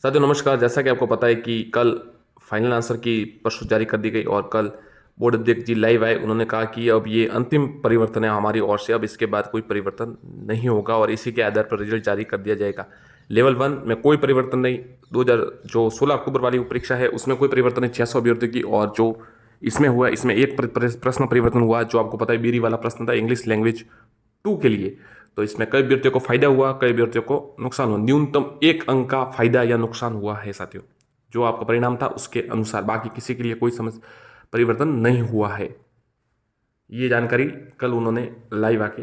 साथियों नमस्कार। जैसा कि आपको पता है कि कल फाइनल आंसर की प्रश्न जारी कर दी गई और कल बोर्ड अध्यक्ष जी लाइव आए। उन्होंने कहा कि अब ये अंतिम परिवर्तन है हमारी ओर से, अब इसके बाद कोई परिवर्तन नहीं होगा और इसी के आधार पर रिजल्ट जारी कर दिया जाएगा। लेवल 1 में कोई परिवर्तन नहीं। 2000 जो 16 अक्टूबर वाली परीक्षा है उसमें कोई परिवर्तन नहीं 600 अभ्यर्थियों की, और जो इसमें हुआ इसमें एक प्रश्न परिवर्तन हुआ जो आपको पता है बीरी वाला प्रश्न था इंग्लिश लैंग्वेज 2 के लिए। तो इसमें कई अभ्यर्थियों को फायदा हुआ, कई अभ्यर्थियों को नुकसान हुआ। न्यूनतम एक अंक का फायदा या नुकसान हुआ है साथियों, जो आपका परिणाम था उसके अनुसार। बाकी किसी के लिए कोई परिवर्तन नहीं हुआ है। ये जानकारी कल उन्होंने लाइव आके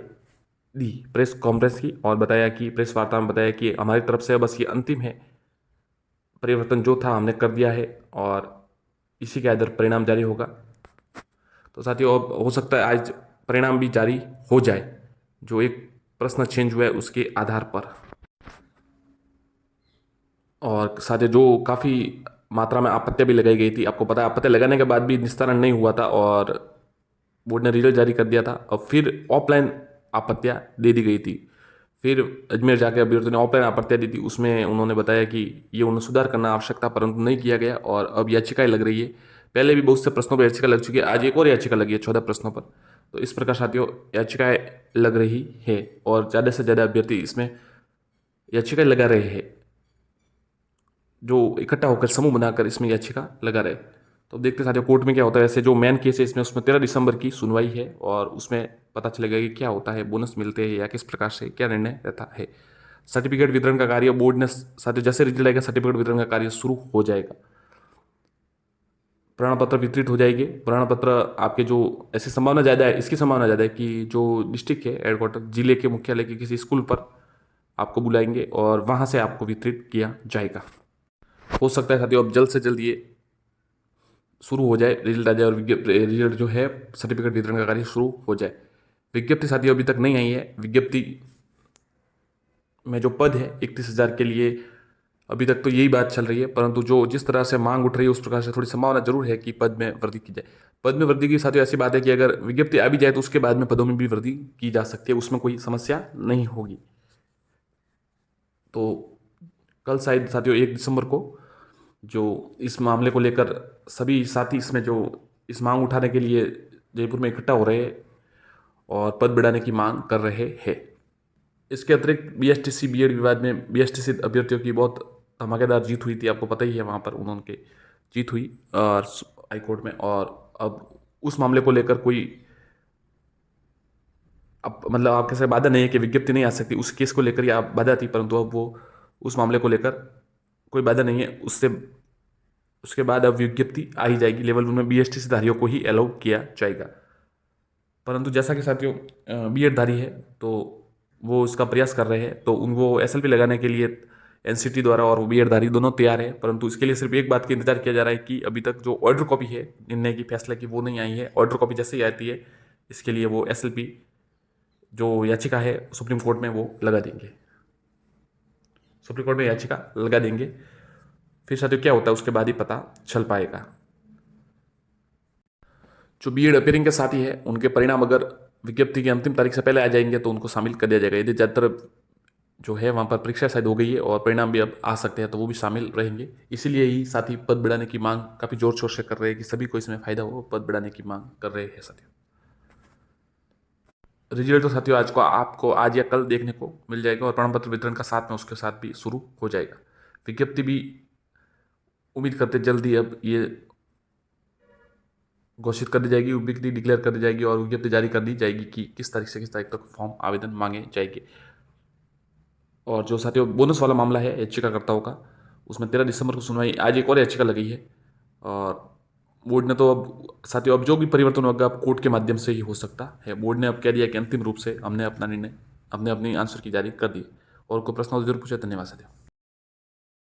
दी प्रेस कॉन्फ्रेंस की, और बताया कि प्रेस वार्ता में बताया कि हमारी तरफ से बस ये अंतिम है, परिवर्तन जो था हमने कर दिया है और इसी के आधार परिणाम जारी होगा। तो साथियों अब हो सकता है आज परिणाम भी जारी हो जाए, जो एक प्रश्न चेंज हुआ है उसके आधार पर। और साथियों जो काफ़ी मात्रा में आपत्तियां भी लगाई गई थी, आपको पता है आपत्ति लगाने के बाद भी निस्तारण नहीं हुआ था और बोर्ड ने रिजल्ट जारी कर दिया था। और फिर ऑफलाइन आपत्तियां दे दी गई थी। फिर अजमेर जाके अभ्यर्थियों ने ऑफलाइन आपत्तियां दी थी, उसमें उन्होंने बताया कि ये उन्हें सुधार करना आवश्यक था परंतु नहीं किया गया और अब याचिकाएं लग रही है। पहले भी बहुत से प्रश्नों पर याचिका लग चुकी है, आज एक और याचिका लगी है 14 प्रश्नों पर। तो इस प्रकार साथियों याचिकाएं लग रही है और ज़्यादा से ज़्यादा अभ्यर्थी इसमें याचिकाएं लगा रहे हैं, जो इकट्ठा होकर समूह बनाकर इसमें याचिका लगा रहे। तो देखते साथियों कोर्ट में क्या होता है। ऐसे जो मेन केस है इसमें उसमें 13 दिसंबर की सुनवाई है और उसमें पता चलेगा कि क्या होता है, बोनस मिलते हैं या किस प्रकार से क्या निर्णय रहता है। सर्टिफिकेट वितरण का कार्य बोर्ड ने साथियों जैसे रिजल्ट आएगा सर्टिफिकेट वितरण का कार्य शुरू हो जाएगा। प्रमाण पत्र वितरित हो जाएंगे। प्रमाण पत्र आपके जो ऐसी संभावना ज़्यादा है, इसकी संभावना ज़्यादा है कि जो डिस्ट्रिक्ट है हेडक्वार्टर जिले के मुख्यालय के किसी स्कूल पर आपको बुलाएंगे और वहाँ से आपको वितरित किया जाएगा। हो सकता है साथियों अब जल्द से जल्द ये शुरू हो जाए, रिजल्ट आ जाए और रिजल्ट जो है सर्टिफिकेट वितरण का कार्य शुरू हो जाए। विज्ञप्ति साथियों अभी तक नहीं आई है। विज्ञप्ति में जो पद है 31,000 के लिए अभी तक तो यही बात चल रही है, परंतु जो जिस तरह से मांग उठ रही है उस प्रकार से थोड़ी संभावना जरूर है कि पद में वृद्धि की जाए। पद में वृद्धि की साथियों ऐसी बात है कि अगर विज्ञप्ति आ भी जाए तो उसके बाद में पदों में भी वृद्धि की जा सकती है, उसमें कोई समस्या नहीं होगी। तो कल शायद साथियों 1 दिसंबर को जो इस मामले को लेकर सभी साथी इसमें जो इस मांग उठाने के लिए जयपुर में इकट्ठा हो रहे हैं और पद बढ़ाने की मांग कर रहे हैं। इसके अतिरिक्त बीएसटीसी बीएड विवाद में बीएसटीसी अभ्यर्थियों की बहुत धमाकेदार जीत हुई थी, आपको पता ही है। वहाँ पर उन्होंने जीत हुई और हाईकोर्ट में, और अब उस मामले को लेकर कोई अब मतलब आपके साथ बाधा नहीं है कि विज्ञप्ति नहीं आ सकती, उस केस को लेकर या बाधा थी, परंतु अब वो उस मामले को लेकर कोई बाधा नहीं है। उससे उसके बाद अब विज्ञप्ति आ ही जाएगी। लेवल 1 में बीएसटीसी धारियों को ही अलाउ किया जाएगा। परंतु जैसा कि साथियों बीएड धारी है तो वो इसका प्रयास कर रहे हैं, तो उनको एसएलपी लगाने के लिए एनसीटी द्वारा और बीएड धारी दोनों तैयार है। परंतु इसके लिए सिर्फ एक बात का इंतजार किया जा रहा है कि अभी तक जो ऑर्डर कॉपी है निर्णय की फैसले की वो नहीं आई है। ऑर्डर कॉपी जैसे ही आती है इसके लिए वो एसएलपी जो याचिका है सुप्रीम कोर्ट में वो लगा देंगे, सुप्रीम कोर्ट में याचिका लगा देंगे। फिर साथियों क्या होता है उसके बाद ही पता चल पाएगा। जो बीएड अपेयरिंग के साथी है उनके परिणाम अगर विज्ञप्ति की अंतिम तारीख से पहले आ जाएंगे तो उनको शामिल कर दिया जाएगा। यदि ज़्यादातर जो है वहाँ पर परीक्षा शायद हो गई है और परिणाम भी अब आ सकते हैं तो वो भी शामिल रहेंगे। इसीलिए ही साथी पद बढ़ाने की मांग काफ़ी जोर शोर से कर रहे हैं कि सभी को इसमें फायदा हो, पद बढ़ाने की मांग कर रहे हैं साथियों। रिजल्ट तो साथियों आज को आपको आज या कल देखने को मिल जाएगा और प्रमाण पत्र वितरण का साथ में उसके साथ भी शुरू हो जाएगा। विज्ञप्ति भी उम्मीद करते जल्दी अब ये घोषित कर दी जाएगी, विज्ञप्ति डिक्लेयर कर दी जाएगी और विज्ञप्ति जारी कर दी जाएगी कि किस तारीख से किस तारीख तक फॉर्म आवेदन मांगे जाएंगे। और जो साथियों बोनस वाला मामला है याचिकाकर्ताओं का, उसमें 13 दिसंबर को सुनवाई, आज एक और याचिका लगी है और बोर्ड ने तो अब साथियों अब जो भी परिवर्तन होगा अब कोर्ट के माध्यम से ही हो सकता है। बोर्ड ने अब कह दिया कि अंतिम रूप से हमने अपना निर्णय, हमने अपनी आंसर की जारी कर दी। और कोई प्रश्न हो तो जरूर पूछे। धन्यवाद साथियों।